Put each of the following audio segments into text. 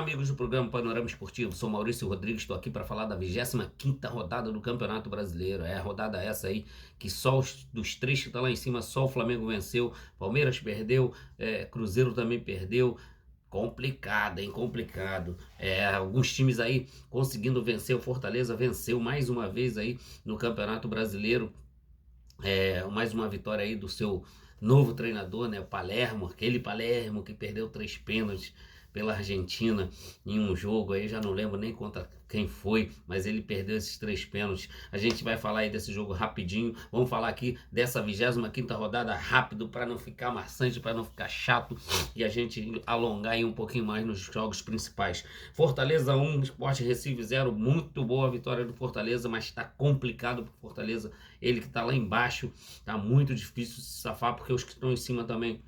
amigos do programa Panorama Esportivo, sou Maurício Rodrigues, estou aqui para falar da 25ª rodada do Campeonato Brasileiro. É a rodada essa aí que só dos três que estão lá em cima, só o Flamengo venceu, Palmeiras perdeu, Cruzeiro também perdeu. Complicado, hein? Complicado. Alguns times aí conseguindo vencer, o Fortaleza venceu mais uma vez aí no Campeonato Brasileiro. Mais uma vitória aí do seu novo treinador, né? O Palermo, aquele Palermo que perdeu 3 pênaltis pela Argentina em um jogo aí, já não lembro nem contra quem foi, mas ele perdeu esses 3 pênaltis. A gente vai falar aí desse jogo rapidinho, vamos falar aqui dessa 25ª rodada rápido para não ficar maçante, para não ficar chato e a gente alongar aí um pouquinho mais nos jogos principais. Fortaleza 1, Sport Recife 0, muito boa a vitória do Fortaleza, mas está complicado pro Fortaleza, ele que está lá embaixo, tá muito difícil se safar porque os que estão em cima também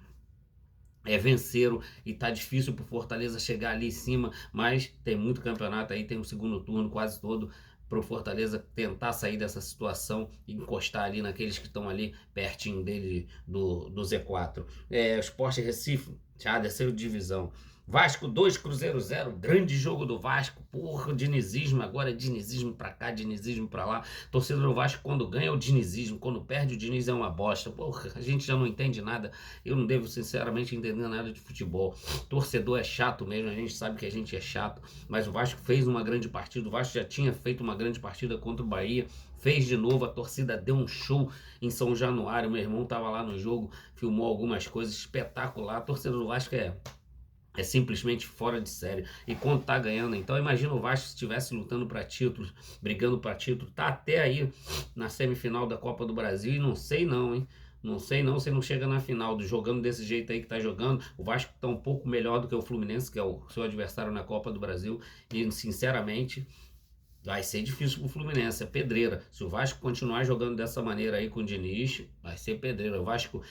venceram e tá difícil pro Fortaleza chegar ali em cima, mas tem muito campeonato aí, tem um segundo turno quase todo pro Fortaleza tentar sair dessa situação e encostar ali naqueles que estão ali pertinho dele do Z4. O Sport Recife já desceu de divisão. Vasco 2, Cruzeiro 0, grande jogo do Vasco, porra, dinizismo, agora é dinizismo pra cá, dinizismo pra lá, torcedor do Vasco quando ganha é o dinizismo, quando perde o Diniz é uma bosta, porra, a gente já não entende nada, eu não devo sinceramente entender nada de futebol, torcedor é chato mesmo, a gente sabe que a gente é chato, mas o Vasco fez uma grande partida, o Vasco já tinha feito uma grande partida contra o Bahia, fez de novo, a torcida deu um show em São Januário, meu irmão tava lá no jogo, filmou algumas coisas espetacular, a torcida do Vasco é simplesmente fora de série. E quando tá ganhando, então imagina o Vasco se estivesse lutando para títulos, brigando para título, tá até aí na semifinal da Copa do Brasil e não sei não, hein? Não sei não se não chega na final, jogando desse jeito aí que tá jogando. O Vasco tá um pouco melhor do que o Fluminense, que é o seu adversário na Copa do Brasil. E sinceramente, vai ser difícil pro Fluminense, é pedreira. Se o Vasco continuar jogando dessa maneira aí com o Diniz, vai ser pedreira. O Vasco,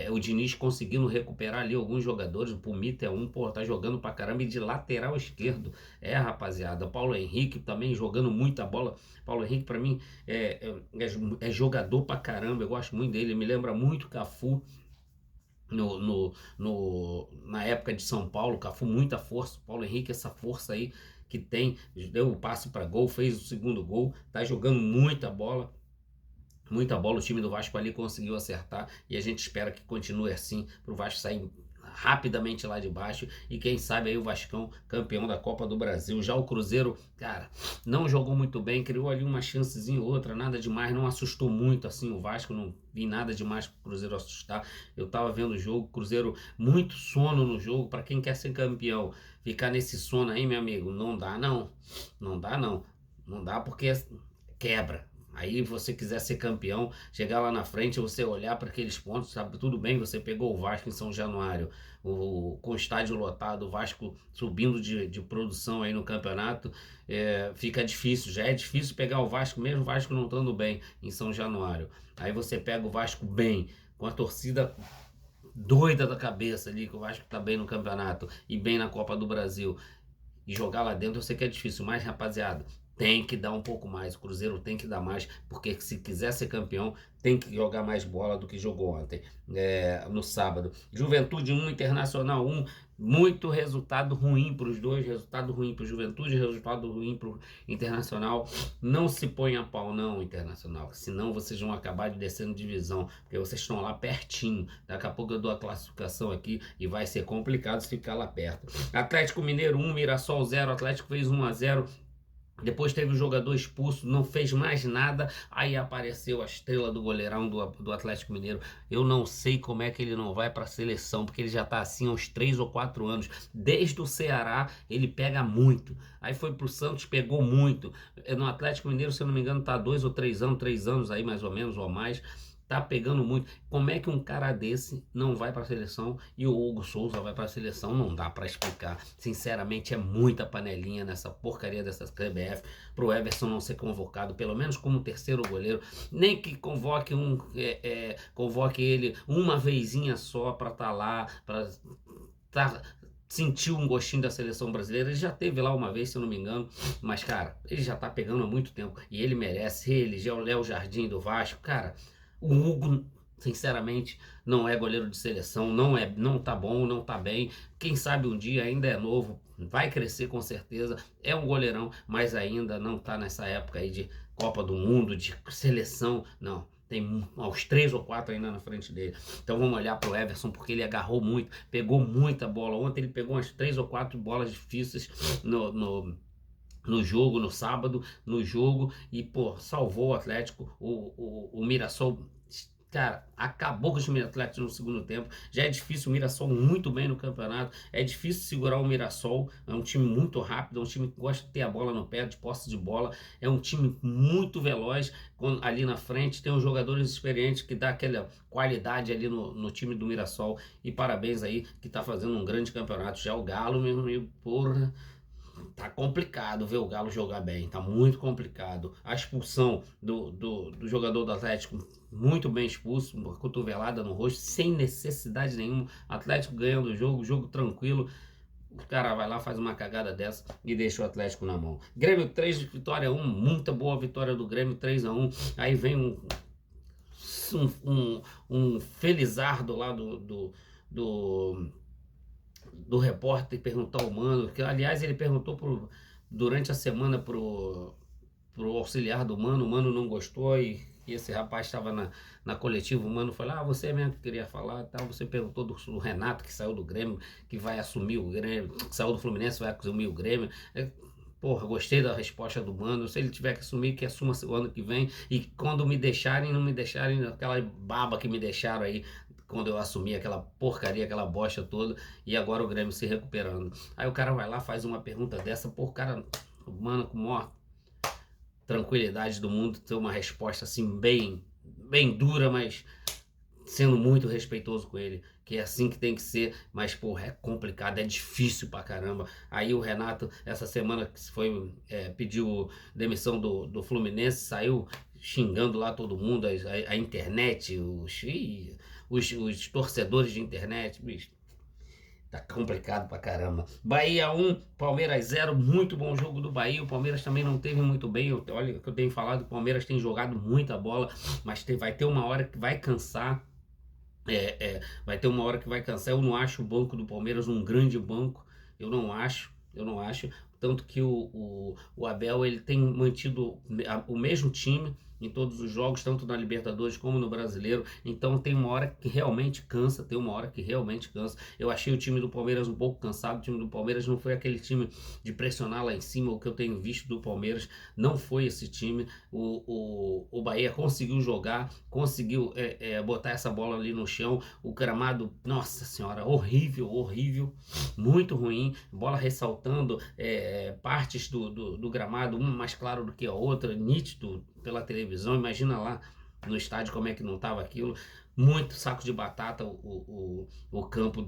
o Diniz conseguindo recuperar ali alguns jogadores, o Pumita é um, pô, tá jogando pra caramba, e de lateral esquerdo. Rapaziada, Paulo Henrique também jogando muita bola. Paulo Henrique pra mim é jogador pra caramba, eu gosto muito dele, me lembra muito Cafu. Na época de São Paulo, Cafu muita força, Paulo Henrique essa força aí que tem, deu o passe para gol, fez o segundo gol, tá jogando muita bola, o time do Vasco ali conseguiu acertar e a gente espera que continue assim, para o Vasco sair rapidamente lá de baixo e quem sabe aí o Vascão campeão da Copa do Brasil. Já o Cruzeiro, cara, não jogou muito bem, criou ali uma chancezinha ou outra, nada demais, não assustou muito assim o Vasco, não vi nada demais pro Cruzeiro assustar. Eu tava vendo o jogo, Cruzeiro muito sono no jogo, para quem quer ser campeão, ficar nesse sono aí, meu amigo, não dá não, não dá não, não dá porque quebra. Aí você quiser ser campeão, chegar lá na frente, você olhar para aqueles pontos, sabe, tudo bem, você pegou o Vasco em São Januário, com o estádio lotado, o Vasco subindo de produção aí no campeonato, fica difícil, já é difícil pegar o Vasco, mesmo o Vasco não estando bem em São Januário. Aí você pega o Vasco bem, com a torcida doida da cabeça ali, que o Vasco tá bem no campeonato e bem na Copa do Brasil. E jogar lá dentro eu sei que é difícil, mas rapaziada, tem que dar um pouco mais, o Cruzeiro tem que dar mais, porque se quiser ser campeão, tem que jogar mais bola do que jogou ontem, no sábado. Juventude 1, Internacional 1, muito resultado ruim para os dois, resultado ruim para o Juventude, resultado ruim para o Internacional. Não se põe a pau não, Internacional, senão vocês vão acabar de descendo divisão, porque vocês estão lá pertinho. Daqui a pouco eu dou a classificação aqui e vai ser complicado se ficar lá perto. Atlético Mineiro 1, Mirassol 0, Atlético fez 1-0. Depois teve o jogador expulso, não fez mais nada, aí apareceu a estrela do goleirão do Atlético Mineiro. Eu não sei como é que ele não vai para a seleção, porque ele já tá assim há uns 3 ou 4 anos. Desde o Ceará ele pega muito, aí foi pro Santos, pegou muito. No Atlético Mineiro, se eu não me engano, tá 2 ou 3 anos aí mais ou menos, ou mais. Tá pegando muito. Como é que um cara desse não vai para a seleção e o Hugo Souza vai para a seleção? Não dá para explicar. Sinceramente, é muita panelinha nessa porcaria dessa CBF pro Everson não ser convocado, pelo menos como terceiro goleiro. Nem que convoque convoque ele uma vezinha só para estar lá, para sentiu um gostinho da seleção brasileira. Ele já teve lá uma vez, se eu não me engano, mas cara, ele já tá pegando há muito tempo e ele merece. Ele, já o Léo Jardim do Vasco, cara. O Hugo Sinceramente, não é goleiro de seleção, não tá bom, não tá bem. Quem sabe um dia ainda é novo, vai crescer com certeza. É um goleirão, mas ainda não tá nessa época aí de Copa do Mundo, de seleção. Não, tem uns 3 ou 4 ainda na frente dele. Então vamos olhar pro Everson, porque ele agarrou muito, pegou muita bola. Ontem ele pegou umas 3 ou 4 bolas difíceis no jogo, no sábado, no jogo, e pô, salvou o Atlético. O Mirassol, cara, acabou com o time do Atlético no segundo tempo. Já é difícil, o Mirassol muito bem no campeonato, é difícil segurar o Mirassol. É um time muito rápido, é um time que gosta de ter a bola no pé, de posse de bola, é um time muito veloz. Ali na frente tem os jogadores experientes que dá aquela qualidade ali no time do Mirassol. E parabéns aí, que tá fazendo um grande campeonato. Já o Galo, meu amigo, porra, tá complicado ver o Galo jogar bem, tá muito complicado. A expulsão do jogador do Atlético, muito bem expulso, uma cotovelada no rosto, sem necessidade nenhuma. Atlético ganhando o jogo tranquilo. O cara vai lá, faz uma cagada dessa e deixa o Atlético na mão. Grêmio 3, vitória 1, muita boa vitória do Grêmio, 3-1. Aí vem um felizardo lá do repórter perguntar ao Mano, que aliás ele perguntou durante a semana pro auxiliar do Mano, o Mano não gostou e esse rapaz estava na coletiva, o Mano falou, você mesmo que queria falar, tal, você perguntou do Renato que saiu do Grêmio, que vai assumir o Grêmio, que saiu do Fluminense, vai assumir o Grêmio. Porra, gostei da resposta do Mano. Se ele tiver que assumir, que assuma o ano que vem. E quando me deixarem, não me deixarem aquela baba que me deixaram aí quando eu assumi aquela porcaria, aquela bosta toda, e agora o Grêmio se recuperando. Aí o cara vai lá, faz uma pergunta dessa, pô, o cara, mano, com maior tranquilidade do mundo, ter uma resposta assim bem dura, mas sendo muito respeitoso com ele, que é assim que tem que ser. Mas porra, é complicado, é difícil pra caramba. Aí o Renato, essa semana que foi pediu demissão do Fluminense, saiu xingando lá todo mundo, a internet, os torcedores de internet, bicho. Tá complicado pra caramba. Bahia 1, Palmeiras 0, muito bom jogo do Bahia. O Palmeiras também não teve muito bem. Olha o que eu tenho falado, o Palmeiras tem jogado muita bola, mas vai ter uma hora que vai cansar. Vai ter uma hora que vai cansar. Eu não acho o banco do Palmeiras um grande banco. Eu não acho. Tanto que o Abel ele tem mantido o mesmo time em todos os jogos, tanto na Libertadores como no Brasileiro. Então tem uma hora que realmente cansa, Eu achei o time do Palmeiras um pouco cansado. O time do Palmeiras não foi aquele time de pressionar lá em cima. O que eu tenho visto do Palmeiras não foi esse time. O Bahia conseguiu jogar, conseguiu botar essa bola ali no chão. O gramado, nossa senhora, horrível, muito ruim. Bola ressaltando partes do gramado, uma mais claro do que a outra, nítido pela televisão. Imagina lá no estádio como é que não tava aquilo. Muito saco de batata o campo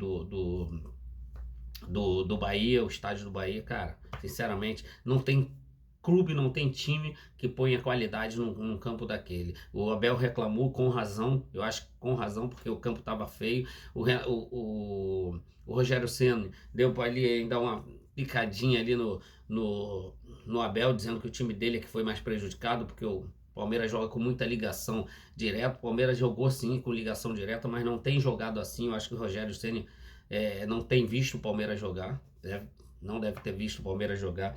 do Bahia, o estádio do Bahia, cara. Sinceramente, não tem clube, não tem time que ponha qualidade num campo daquele. O Abel reclamou com razão, eu acho que com razão, porque o campo estava feio. O Rogério Ceni deu para ali ainda uma picadinha ali no Abel, dizendo que o time dele é que foi mais prejudicado, porque o Palmeiras joga com muita ligação direta. O Palmeiras jogou sim com ligação direta, mas não tem jogado assim. Eu acho que o Rogério Ceni não tem visto o Palmeiras jogar, não deve ter visto o Palmeiras jogar.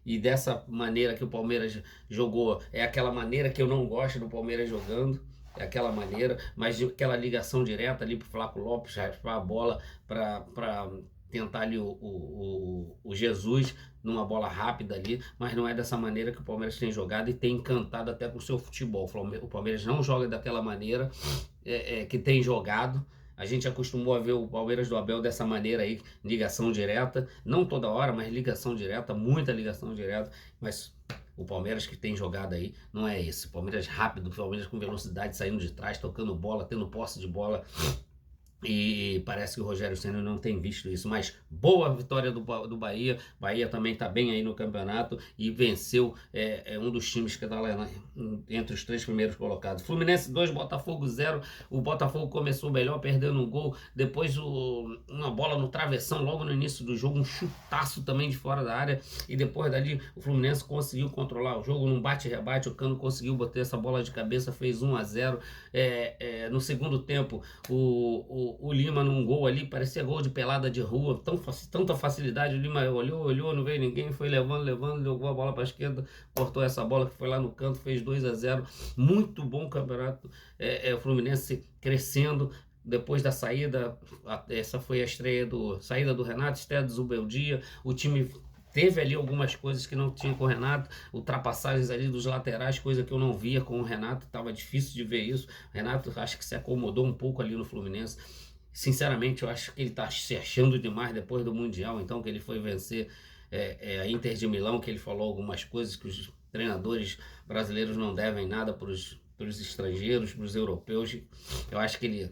E dessa maneira que o Palmeiras jogou, é aquela maneira que eu não gosto do Palmeiras jogando, é aquela maneira, mas aquela ligação direta ali pro Flaco Lopes, raspar a bola para tentar ali o Jesus numa bola rápida ali, mas não é dessa maneira que o Palmeiras tem jogado e tem encantado até com o seu futebol. O Palmeiras não joga daquela maneira que tem jogado. A gente acostumou a ver o Palmeiras do Abel dessa maneira aí, ligação direta, não toda hora, mas ligação direta, muita ligação direta, mas o Palmeiras que tem jogado aí não é esse. O Palmeiras rápido, o Palmeiras com velocidade, saindo de trás, tocando bola, tendo posse de bola. E parece que o Rogério Ceni não tem visto isso, mas boa vitória do Bahia. Bahia também está bem aí no campeonato e venceu um dos times que está lá entre os 3 primeiros colocados. Fluminense 2, Botafogo 0. O Botafogo começou melhor, perdendo um gol. Depois uma bola no travessão logo no início do jogo, um chutaço também de fora da área. E depois dali o Fluminense conseguiu controlar o jogo num bate-rebate. O Cano conseguiu botar essa bola de cabeça, fez 1-0. No segundo tempo, o Lima num gol ali, parecia gol de pelada de rua, tanta facilidade. O Lima olhou, não veio ninguém, foi levando, jogou a bola para a esquerda, cortou essa bola que foi lá no canto, fez 2-0. Muito bom campeonato. O Fluminense crescendo. Depois da saída, essa foi a saída do Renato, estreia do Zubeldia. O time teve ali algumas coisas que não tinha com o Renato, ultrapassagens ali dos laterais, coisa que eu não via com o Renato, estava difícil de ver isso. O Renato acho que se acomodou um pouco ali no Fluminense. Sinceramente, eu acho que ele está se achando demais depois do Mundial, então que ele foi vencer a Inter de Milão, que ele falou algumas coisas que os treinadores brasileiros não devem nada para os estrangeiros, para os europeus. Eu acho que ele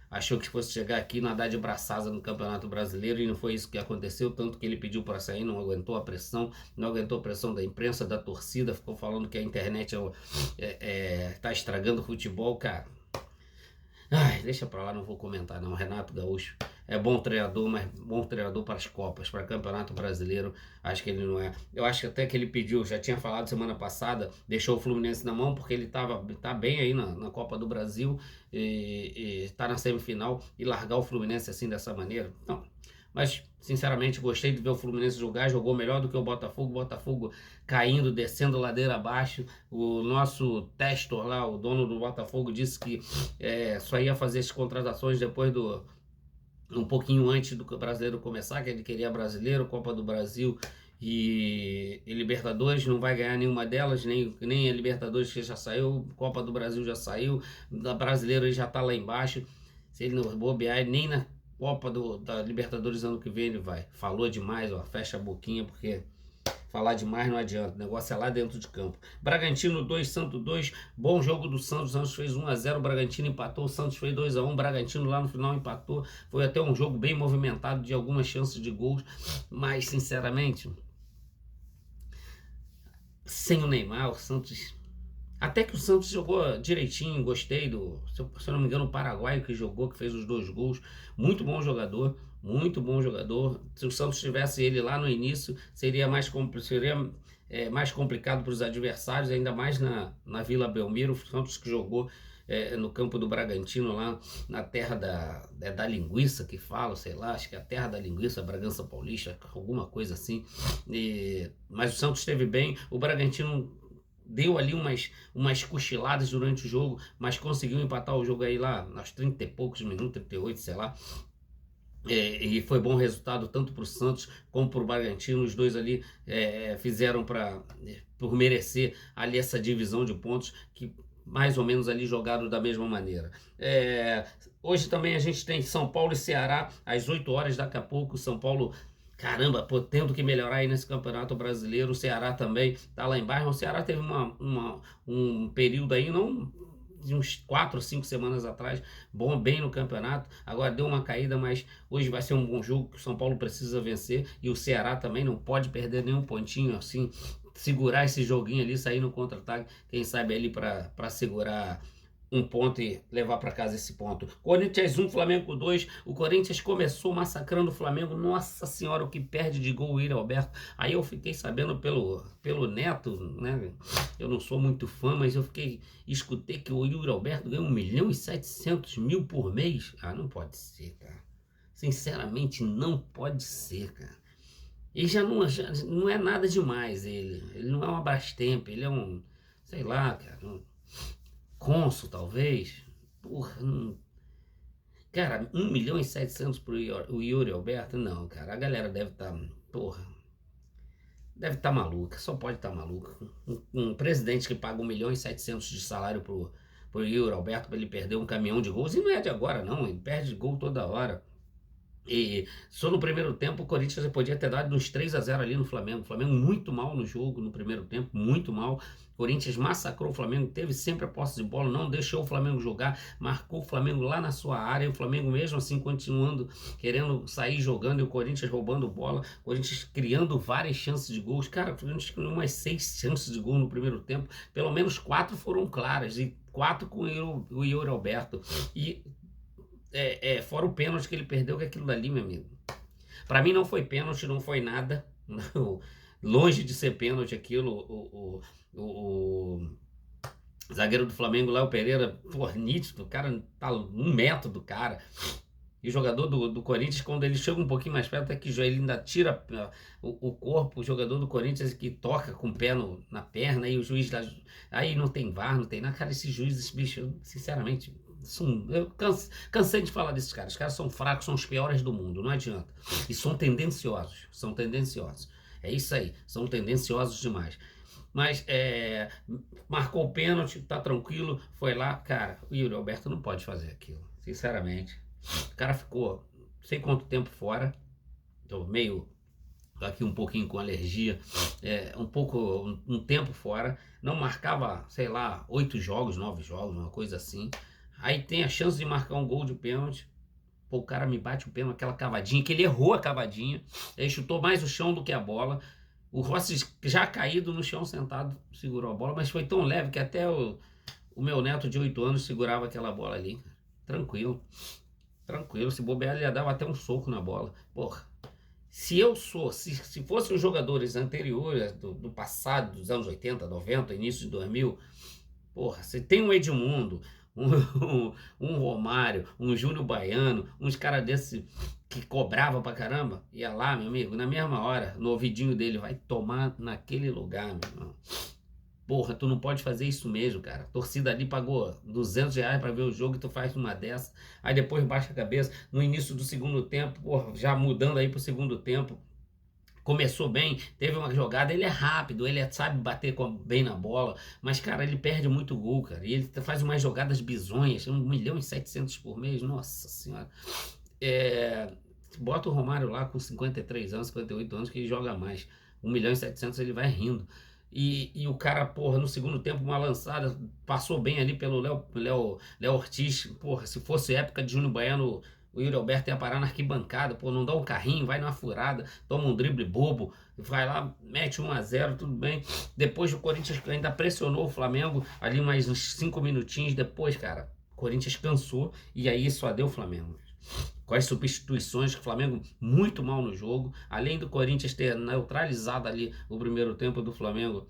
achou que fosse chegar aqui e nadar de braçada no Campeonato Brasileiro e não foi isso que aconteceu, tanto que ele pediu para sair, não aguentou a pressão, não aguentou a pressão da imprensa, da torcida, ficou falando que a internet tá estragando o futebol, cara. Ai, deixa pra lá, não vou comentar não. Renato Gaúcho é bom treinador, mas bom treinador para as Copas, para Campeonato Brasileiro, acho que ele não é. Eu acho que até que ele pediu, já tinha falado semana passada, deixou o Fluminense na mão porque ele tá bem aí na Copa do Brasil e tá na semifinal, e largar o Fluminense assim dessa maneira, não. Mas, sinceramente, gostei de ver o Fluminense jogar, jogou melhor do que o Botafogo caindo, descendo ladeira abaixo. O nosso Testor lá, o dono do Botafogo, disse que só ia fazer as contratações depois um pouquinho antes do Brasileiro começar, que ele queria Brasileiro, Copa do Brasil e Libertadores, não vai ganhar nenhuma delas, nem a Libertadores que já saiu, Copa do Brasil já saiu, da Brasileiro ele já tá lá embaixo. Se ele não bobear, nem na Copa da Libertadores ano que vem ele vai. Falou demais, ó, fecha a boquinha, porque falar demais não adianta, o negócio é lá dentro de campo. Bragantino 2, Santos 2, bom jogo do Santos, o Santos fez 1-0, o Bragantino empatou, o Santos fez 2-1, o Bragantino lá no final empatou, foi até um jogo bem movimentado, de algumas chances de gols, mas sinceramente, sem o Neymar, o Santos... Até que o Santos jogou direitinho, gostei se eu não me engano, o paraguaio que jogou, que fez os 2 gols. Muito bom jogador, muito bom jogador. Se o Santos tivesse ele lá no início, seria mais complicado para os adversários, ainda mais na Vila Belmiro. O Santos que jogou no campo do Bragantino, lá na terra da linguiça, que fala, sei lá, acho que é a terra da linguiça, Bragança Paulista, alguma coisa assim. Mas o Santos esteve bem, o Bragantino deu ali umas cochiladas durante o jogo, mas conseguiu empatar o jogo aí lá aos 30 e poucos minutos, 38, sei lá. E foi bom resultado tanto para o Santos como para o Bragantino. Os dois ali fizeram por merecer ali essa divisão de pontos, que mais ou menos ali jogaram da mesma maneira. Hoje também a gente tem São Paulo e Ceará às 8 horas, daqui a pouco. São Paulo, caramba, pô, tendo que melhorar aí nesse Campeonato Brasileiro. O Ceará também tá lá embaixo. O Ceará teve um período aí, não de uns 4 ou 5 semanas atrás, bem no campeonato, agora deu uma caída, mas hoje vai ser um bom jogo que o São Paulo precisa vencer, e o Ceará também não pode perder nenhum pontinho, assim, segurar esse joguinho ali, sair no contra-ataque, quem sabe ali para segurar um ponto e levar para casa esse ponto. Corinthians 1, Flamengo 2. O Corinthians começou massacrando o Flamengo. Nossa senhora, o que perde de gol o Yuri Alberto. Aí eu fiquei sabendo pelo Neto, né? Eu não sou muito fã, mas escutei que o Yuri Alberto ganha 1.700.000 por mês. Ah, não pode ser, cara. Sinceramente, não pode ser, cara. Ele já não é nada demais, ele não é um Brastemp, ele é um, sei lá, cara, Consul, talvez. Porra, cara, 1.700.000 pro Yuri Alberto? Não, cara, a galera deve estar, porra, deve estar maluca, só pode estar maluca. Um presidente que paga 1.700.000 de salário pro Yuri Alberto para ele perder um caminhão de gols, e não é de agora não, ele perde gol toda hora. E só no primeiro tempo o Corinthians podia ter dado uns 3-0 ali no Flamengo. O Flamengo muito mal no jogo no primeiro tempo, muito mal. O Corinthians massacrou o Flamengo, teve sempre a posse de bola, não deixou o Flamengo jogar, marcou o Flamengo lá na sua área. E o Flamengo mesmo assim continuando, querendo sair jogando e o Corinthians roubando bola. O Corinthians criando várias chances de gols. Cara, o Corinthians criou umas 6 chances de gol no primeiro tempo. Pelo menos 4 foram claras e 4 com o Yuri Alberto. E fora o pênalti que ele perdeu, que aquilo dali, meu amigo. Pra mim não foi pênalti, não foi nada. Não, longe de ser pênalti aquilo. O zagueiro do Flamengo lá, o Pereira, pô, nítido, o cara tá 1 metro do cara. E o jogador do Corinthians, quando ele chega um pouquinho mais perto, é que ele ainda tira o corpo, o jogador do Corinthians que toca com o pé na perna, e o juiz lá, aí não tem VAR, não tem nada. Cara, esses juízes, esses bichos, sinceramente, eu cansei de falar desses caras. Os caras são fracos, são os piores do mundo, não adianta. E são tendenciosos, são tendenciosos. É isso aí, são tendenciosos demais. Mas marcou o pênalti, tá tranquilo, foi lá, cara, o Yuri Alberto não pode fazer aquilo, sinceramente. O cara ficou sei quanto tempo fora, tô meio aqui um pouquinho com alergia, um tempo fora, não marcava, sei lá, 8 jogos, 9 jogos, uma coisa assim. Aí tem a chance de marcar um gol de pênalti. Pô, o cara me bate o pênalti, aquela cavadinha, que ele errou a cavadinha, ele chutou mais o chão do que a bola. O Rossi já caído no chão sentado, segurou a bola, mas foi tão leve que até o meu neto de 8 anos segurava aquela bola ali. Tranquilo, tranquilo. Se bobear, ele ia dar até um soco na bola. Porra, se fossem os jogadores anteriores, do passado, dos anos 80, 90, início de 2000, porra, você tem um Edmundo, um Romário, um Júnior Baiano, uns caras desse que cobrava pra caramba, ia lá, meu amigo, na mesma hora, no ouvidinho dele, vai tomar naquele lugar, meu irmão. Porra, tu não pode fazer isso mesmo, cara. A torcida ali pagou R$ 200 pra ver o jogo e tu faz uma dessa. Aí depois baixa a cabeça. No início do segundo tempo, porra, já mudando aí pro segundo tempo, começou bem, teve uma jogada, ele é rápido, sabe bater bem na bola, mas, cara, ele perde muito gol, cara. E ele faz umas jogadas bizonhas, 1.700.000 por mês, nossa senhora. Bota o Romário lá com 53 anos, 58 anos, que ele joga mais. 1.700.000 ele vai rindo. E o cara, porra, no segundo tempo, uma lançada, passou bem ali pelo Léo Ortiz. Porra, se fosse época de Júnior Baiano, o Yuri Alberto ia parar na arquibancada. Pô, não dá um carrinho, vai numa furada, toma um drible bobo, vai lá, mete 1-0, tudo bem. Depois o Corinthians ainda pressionou o Flamengo, ali mais uns 5 minutinhos depois, cara. O Corinthians cansou e aí só deu o Flamengo. Com as substituições, o Flamengo muito mal no jogo, além do Corinthians ter neutralizado ali o primeiro tempo do Flamengo,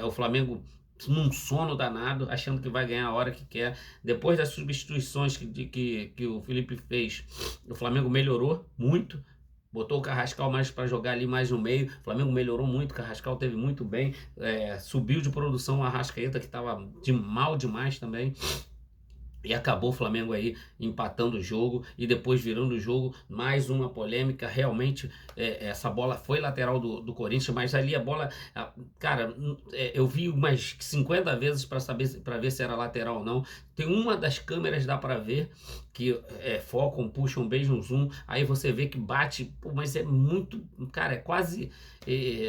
o Flamengo num sono danado, achando que vai ganhar a hora que quer. Depois das substituições que o Felipe fez, o Flamengo melhorou muito. Botou o Carrascal mais para jogar ali mais no meio. O Flamengo melhorou muito, o Carrascal teve muito bem. Subiu de produção o Arrascaeta, que estava mal demais também. E acabou o Flamengo aí empatando o jogo e depois virando o jogo. Mais uma polêmica. Realmente, essa bola foi lateral do Corinthians, mas ali a bola, cara, eu vi umas 50 vezes para ver se era lateral ou não. Tem uma das câmeras, dá para ver, que focam, puxam, beijam, zoom. Aí você vê que bate, pô, mas é muito, cara, é quase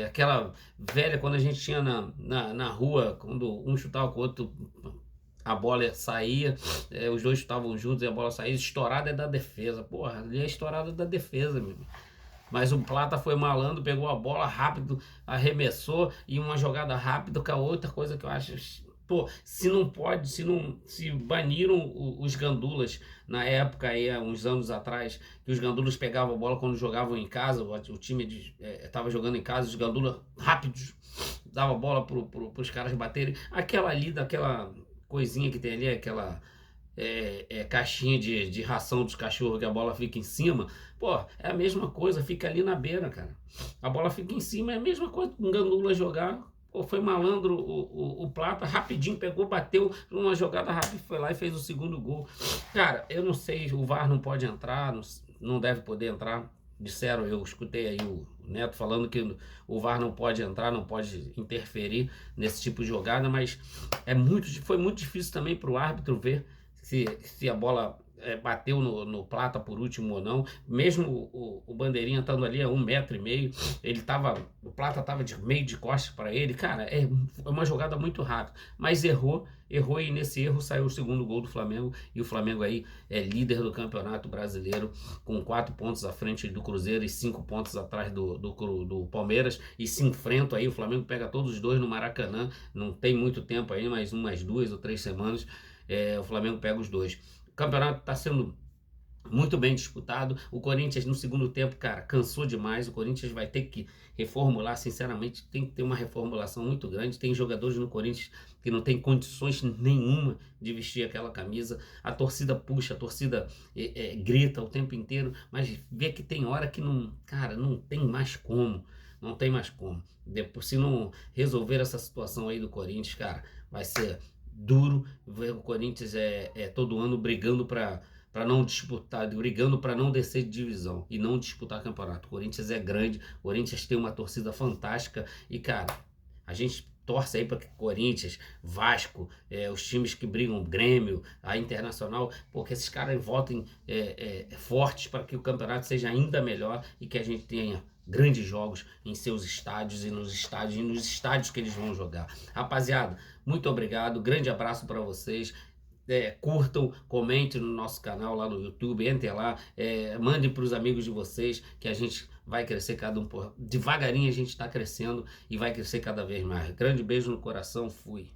aquela velha quando a gente tinha na rua, quando um chutava com o outro. A bola saía, os dois estavam juntos e a bola saía. Estourada é da defesa. Porra, ali é estourada da defesa, meu. Mas o Plata foi malandro, pegou a bola rápido, arremessou e uma jogada rápida com a outra coisa que eu acho. Pô, se baniram os gandulas na época aí, há uns anos atrás, que os gandulas pegavam a bola quando jogavam em casa, o time estava jogando em casa, os gandulas rápidos dava a bola pros caras baterem. Aquela ali, daquela coisinha que tem ali, aquela caixinha de ração dos cachorros que a bola fica em cima, pô, é a mesma coisa, fica ali na beira, cara. A bola fica em cima, é a mesma coisa um gandula jogar. Pô, foi malandro o Plata, rapidinho pegou, bateu numa jogada rápida, foi lá e fez o segundo gol. Cara, eu não sei, o VAR não pode entrar, não deve poder entrar. Disseram, eu escutei aí o Neto falando que o VAR não pode entrar, não pode interferir nesse tipo de jogada, mas foi muito difícil também para o árbitro ver se a bola bateu no Plata por último ou não, mesmo o Bandeirinha estando ali a 1,5 m, o Plata estava de meio de costas para ele, cara, é uma jogada muito rápida, mas errou e nesse erro saiu o segundo gol do Flamengo, e o Flamengo aí é líder do Campeonato Brasileiro com 4 pontos à frente do Cruzeiro e 5 pontos atrás do Palmeiras, e se enfrentam aí, o Flamengo pega todos os dois no Maracanã, não tem muito tempo aí, mas umas 2 ou 3 semanas, o Flamengo pega os dois. O campeonato está sendo muito bem disputado. O Corinthians no segundo tempo, cara, cansou demais. O Corinthians vai ter que reformular, sinceramente, tem que ter uma reformulação muito grande. Tem jogadores no Corinthians que não tem condições nenhuma de vestir aquela camisa. A torcida puxa, a torcida grita o tempo inteiro, mas vê que tem hora que não, cara, não tem mais como. Não tem mais como. Depois, se não resolver essa situação aí do Corinthians, cara, vai ser duro ver o Corinthians todo ano brigando para não disputar, brigando para não descer de divisão e não disputar campeonato. O Corinthians é grande, o Corinthians tem uma torcida fantástica e, cara, a gente torce aí para que Corinthians, Vasco, os times que brigam, Grêmio, a Internacional, porque esses caras voltem fortes para que o campeonato seja ainda melhor e que a gente tenha grandes jogos em seus estádios e nos estádios que eles vão jogar. Rapaziada, muito obrigado, grande abraço para vocês. Curtam, comentem no nosso canal lá no YouTube, entrem lá, mandem para os amigos de vocês, que a gente vai crescer cada um devagarinho, a gente está crescendo e vai crescer cada vez mais. Grande beijo no coração, fui.